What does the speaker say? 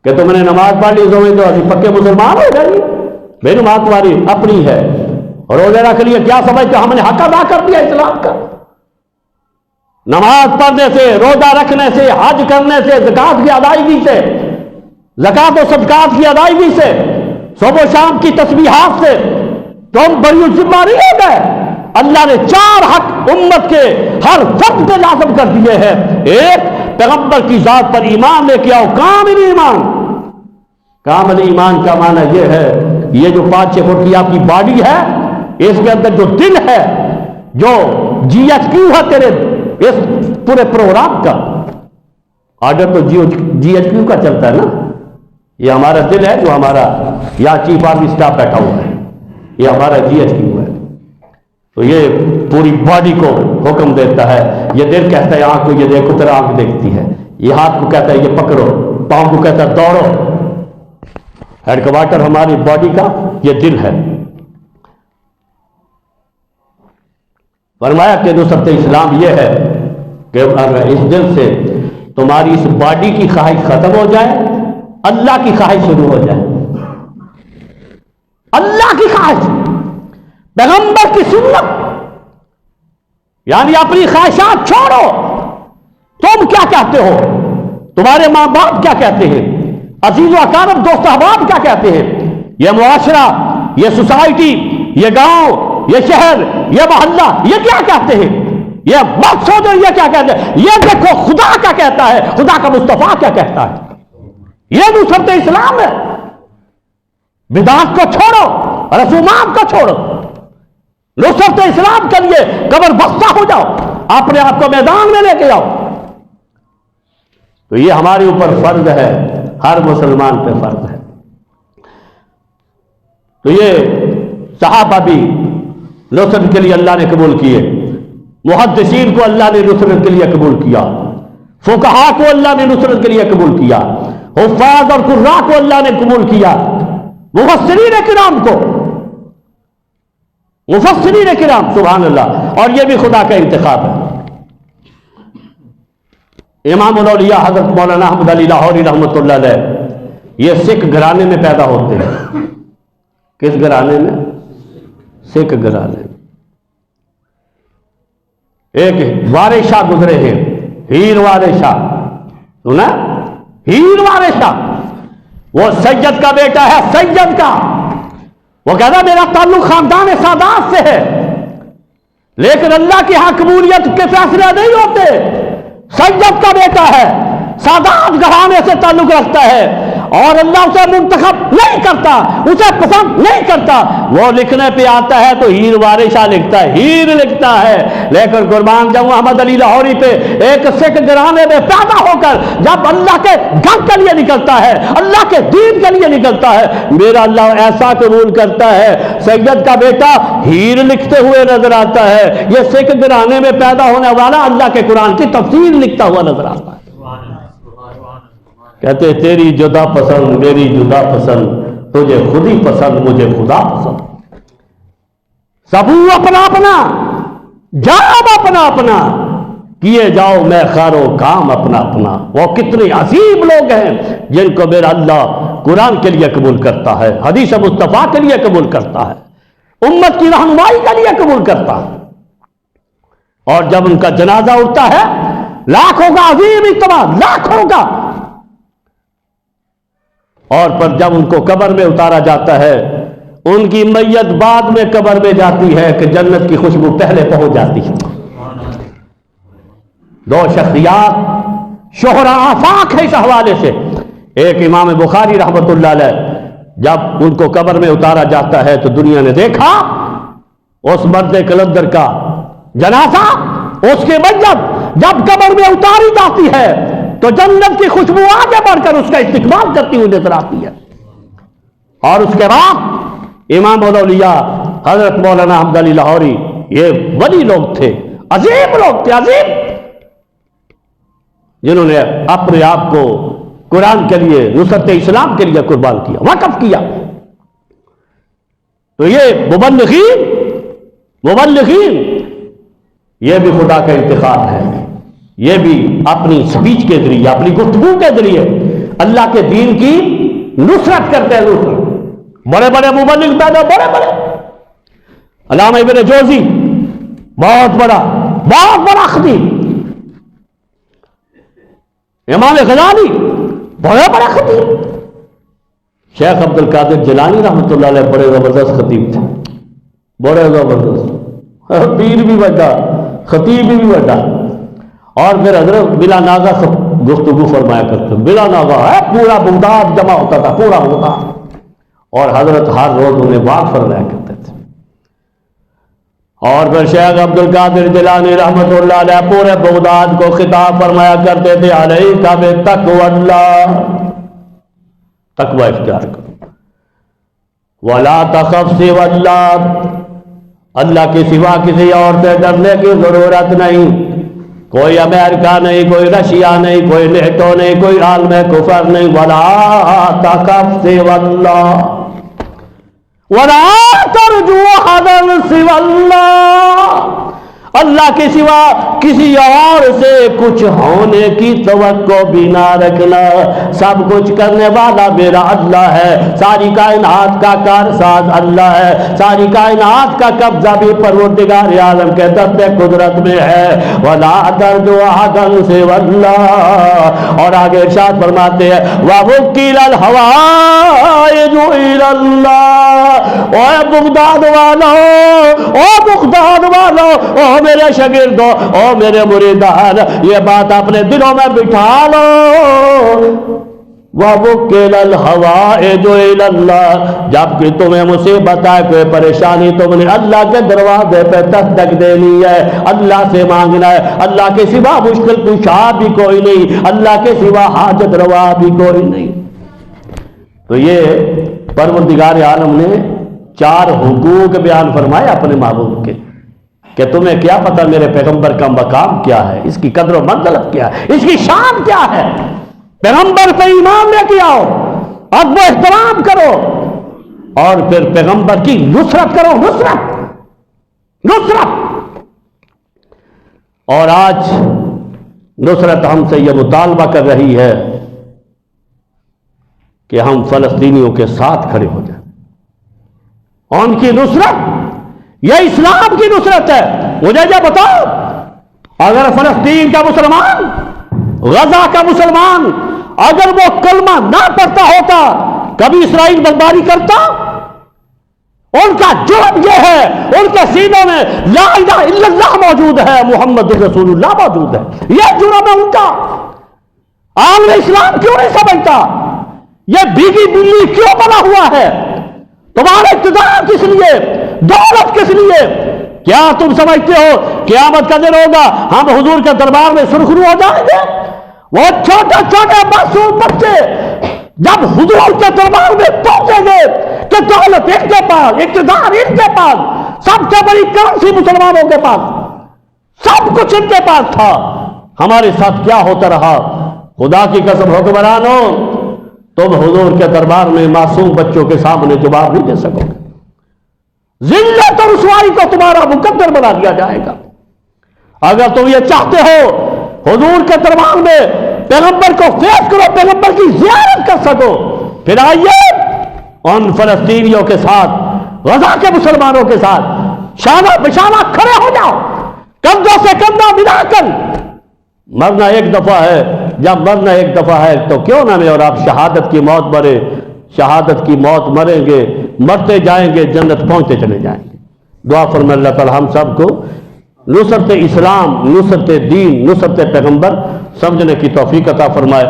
کہ تم نے نماز پڑھ لی تو ابھی پکے مسلمان ہو جائیے. بھائی نماز تمہاری اپنی ہے. روزے رکھ لیے کیا سمجھتے ہم نے حق ادا کر دیا اسلام کا؟ نماز پڑھنے سے، روزہ رکھنے سے، حج کرنے سے، زکوٰۃ کی ادائیگی سے، زکوٰۃ و صدقات کی ادائیگی سے، صبح و شام کی تسبیحات سے تم بری ذمہ نہیں ہو گئے. اللہ نے 4 حق امت کے ہر فرد پہ لازم کر دیے ہیں. ایک، پیغمبر کی ذات پر ایمان لے کے آؤ، کامل ایمان. کامل ایمان کا معنی یہ ہے یہ جو 5-6 فٹ کی آپ کی باڈی ہے، اس کے اندر جو دل ہے، جو جی ایچ کیو ہے تیرے اس پورے پروگرام کا، آرڈر تو جی ایچ کیو کا چلتا ہے نا. یہ ہمارا دل ہے جو ہمارا یہاں چیف آرمی اسٹاف بیٹھا ہوا ہے، یہ ہمارا جی ایچ کیو ہے. تو یہ پوری باڈی کو حکم دیتا ہے. یہ دل کہتا ہے آنکھ کو یہ دیکھو، تیرا آنکھ دیکھتی ہے. یہ ہاتھ کو کہتا ہے یہ پکڑو، پاؤں کو کہتا ہے دوڑو. ہیڈ کوارٹر ہماری باڈی کا یہ دل ہے. فرمایا کہ نصرت اسلام یہ ہے کہ اگر اس دل سے تمہاری اس باڈی کی خواہش ختم ہو جائے، اللہ کی خواہش شروع ہو جائے. اللہ کی خواہش، پیغمبر کی سنت، یعنی اپنی خواہشات چھوڑو. تم کیا کہتے ہو، تمہارے ماں باپ کیا کہتے ہیں، عزیز و اقارب دوست احباب کیا کہتے ہیں، یہ معاشرہ، یہ سوسائٹی، یہ گاؤں، یہ شہر، یہ محلہ، یہ کیا کہتے ہیں، یہ مت سوچو یہ کیا کہتے ہیں. یہ دیکھو خدا کیا کہتا ہے، خدا کا مصطفیٰ کیا کہتا ہے. یہ نصرت اسلام ہے. بدعت کو چھوڑو، رسومات کو چھوڑو، نصرت اسلام کے لیے قبر بستہ ہو جاؤ، اپنے آپ کو میدان میں لے کے جاؤ. تو یہ ہمارے اوپر فرض ہے، ہر مسلمان پہ فرض ہے. تو یہ صحابہ بھی نصرت کے لیے اللہ نے قبول کیے، محدثین کو اللہ نے نصرت کے لیے قبول کیا، فقہاء کو اللہ نے نصرت کے لیے قبول کیا، حفاظ اور قراء کو اللہ نے قبول کیا، مفسرین کرام کو، مفسرین کرام، سبحان اللہ. اور یہ بھی خدا کا انتخاب ہے. امام الاولیاء حضرت مولانا احمد علی لاہوری رحمۃ اللہ علیہ یہ سکھ گھرانے میں پیدا ہوتے ہیں. کس گھرانے میں؟ سکھ گھرانے میں. ایک وارث شاہ گزرے ہیں، ہیر وارث شاہ، سنا؟ ہیر وارث شاہ، وہ سید کا بیٹا ہے، سید کا. وہ کہتا میرا تعلق خاندان سادات سے ہے، لیکن اللہ کی ہاں قبولیت کے فیصلے نہیں ہوتے. سید کا بیٹا ہے، سادات گھرانے سے تعلق رکھتا ہے، اور اللہ اسے منتخب نہیں کرتا، اسے پسند نہیں کرتا. وہ لکھنے پہ آتا ہے تو ہیر وارث شاہ لکھتا ہے، ہیر لکھتا ہے. لیکن قربان جاؤں احمد علی لاہوری پہ، ایک سکھ گھرانے میں پیدا ہو کر جب اللہ کے گھر کے لیے نکلتا ہے، اللہ کے دین کے لیے نکلتا ہے، میرا اللہ ایسا قبول کرتا ہے. سید کا بیٹا ہیر لکھتے ہوئے نظر آتا ہے، یہ سکھ گھرانے میں پیدا ہونے والا اللہ کے قرآن کی تفسیر لکھتا ہوا نظر آتا ہے. کہتے تیری جدا پسند میری جدا پسند، تجھے خود ہی پسند مجھے خدا پسند. سبو اپنا اپنا، جاب اپنا اپنا، کیے جاؤ میں خارو کام اپنا اپنا. وہ کتنے عظیم لوگ ہیں جن کو میرا اللہ قرآن کے لیے قبول کرتا ہے، حدیث مصطفیٰ کے لیے قبول کرتا ہے، امت کی رہنمائی کے لیے قبول کرتا ہے. اور جب ان کا جنازہ اٹھتا ہے، لاکھوں کا عظیم اجتماع، لاکھوں کا. اور پر جب ان کو قبر میں اتارا جاتا ہے، ان کی میت بعد میں قبر میں جاتی ہے کہ جنت کی خوشبو پہلے پہنچ جاتی ہے. 2 شخصیات شہرا آفاق ہے اس حوالے سے. ایک امام بخاری رحمۃ اللہ علیہ، جب ان کو قبر میں اتارا جاتا ہے تو دنیا نے دیکھا اس مرد کلندر کا جنازہ، اس کی میت جب قبر میں اتاری جاتی ہے تو جنت کی خوشبو آگے بڑھ کر اس کا استقبال کرتی ہوئی نظر آتی ہے. اور اس کے بعد امام الاولیاء حضرت مولانا احمد علی لاہوری، یہ ولی لوگ تھے، عظیم لوگ تھے، عظیم، جنہوں نے اپنے آپ کو قرآن کے لیے، نصرت اسلام کے لیے قربان کیا، وقف کیا. تو یہ مبلغین یہ بھی خدا کا انتخاب ہے. یہ بھی اپنی سپیچ کے ذریعے، اپنی گفتگو کے ذریعے، اللہ کے دین کی نصرت کرتے ہیں. نصرت بڑے بڑے مبلغ پیدا, بڑے بڑے علامہ ابن جوزی بہت بڑا خطیب, امام غزالی بڑے بڑے خطیب, شیخ عبد القادر جیلانی رحمۃ اللہ علیہ بڑے زبردست خطیب تھے, بڑے زبردست, پیر بھی بڑا, خطیب بھی بڑا. اور پھر حضرت بلا ناغہ سے گفتگو فرمایا کرتے, بلا ناغہ ہے پورا بغداد جمع ہوتا تھا, پورا بغداد, اور حضرت ہر روز انہیں بات فرمایا کرتے تھے. اور پھر شیخ عبد القادر جیلانی رحمۃ اللہ علیہ پورے بغداد کو خطاب فرمایا کرتے تھے, علیک بتقوی اللہ, تقوی اختیار کرو, ولا تخف سوى اللہ, اللہ کے سوا کسی اور سے ڈرنے کی ضرورت نہیں. کوئی امریکہ نہیں, کوئی رشیا نہیں, کوئی نیٹو نہیں, کوئی عالم کفر نہیں. ولا تخف سوى اللہ ولا ترجو احدا سوى اللہ, اللہ کے سوا کسی اور سے کچھ ہونے کی توقع بھی نہ رکھنا. سب کچھ کرنے والا میرا اللہ ہے, ساری کائنات کا کارساز اللہ ہے, ساری کائنات کا قبضہ بھی پروردگار عالم کے دست قدرت میں ہے. ولا ترجو احدا سوى اللہ, اور آگے ارشاد فرماتے ہیں وَوُكِّلَ الْحَوَائِجُ إِلَى اللَّهِ. اے بغداد والو, او بغداد والو, او میرے شاگردوں, او میرے مریدان, یہ بات اپنے دلوں میں بٹھا لو. وَوُكِّلَ الْحَوَائِجُ إِلَى اللَّهِ, جب کہ تمہیں مصیبت آئے, کوئی پریشانی, تم نے اللہ کے دروازے پہ دستک دینی ہے, اللہ سے مانگنا ہے. اللہ کے سوا مشکل کشا بھی کوئی نہیں, اللہ کے سوا حاجت روا بھی کوئی نہیں. تو یہ پروردگار عالم نے 4 حقوق بیان فرمائے اپنے محبوب کے, کہ تمہیں کیا پتہ میرے پیغمبر کا مقام کیا ہے, اس کی قدر و منزلت کیا ہے, اس کی شان کیا ہے. پیغمبر پہ ایمان لے کے آؤ, ادب و احترام کرو, اور پھر پیغمبر کی نصرت کرو, نصرت. اور آج نصرت ہم سے یہ مطالبہ کر رہی ہے کہ ہم فلسطینیوں کے ساتھ کھڑے ہو جائیں. ان کی نصرت یہ اسلام کی نصرت ہے. مجھے یہ بتاؤ, اگر فلسطین کا مسلمان, غزہ کا مسلمان, اگر وہ کلمہ نہ پڑھتا ہوتا, کبھی اسرائیل بمباری کرتا؟ ان کا جرم یہ ہے, ان کے سینوں میں لا الہ الا اللہ موجود ہے, محمد رسول اللہ موجود ہے. یہ جرم ہے ان کا. عالم اسلام کیوں نہیں سمجھتا؟ یہ بھیگی بلی کیوں بنا ہوا ہے؟ تمہارا اقتدار کس لیے, دولت کس لیے؟ کیا تم سمجھتے ہو قیامت کا دن ہوگا ہم حضور کے دربار میں سرخرو ہو جائیں گے؟ وہ چھوٹے چھوٹے معصوم بچے جب حضور کے دربار میں پہنچیں گے کہ دولت ان کے پاس, اقتدار ان کے پاس, سب سے بڑی کرنسی مسلمانوں کے پاس, سب کچھ ان کے پاس تھا, ہمارے ساتھ کیا ہوتا رہا؟ خدا کی قسم حکمرانوں, تم حضور کے دربار میں معصوم بچوں کے سامنے جواب نہیں دے سکو گے. ذلت اور رسوائی کو تمہارا مقدر بنا دیا جائے گا. اگر تم یہ چاہتے ہو حضور کے دربار میں پیغمبر کو فیس کرو, پیغمبر کی زیارت کر سکو, پھر آئیے ان فلسطینیوں کے ساتھ, غزہ کے مسلمانوں کے ساتھ شانہ بشانہ کھڑے ہو جاؤ, کندھوں سے کندھا ملا کر. مرنا ایک دفعہ ہے, جب مرنا ایک دفعہ ہے تو کیوں نہ میں اور آپ شہادت کی موت مرے, شہادت کی موت مریں گے, مرتے جائیں گے, جنت پہنچتے چلے جائیں گے. دعا فرمائے اللہ تعالی ہم سب کو نصرت اسلام, نصرت دین, نصرت پیغمبر سمجھنے کی توفیق عطا فرمائے.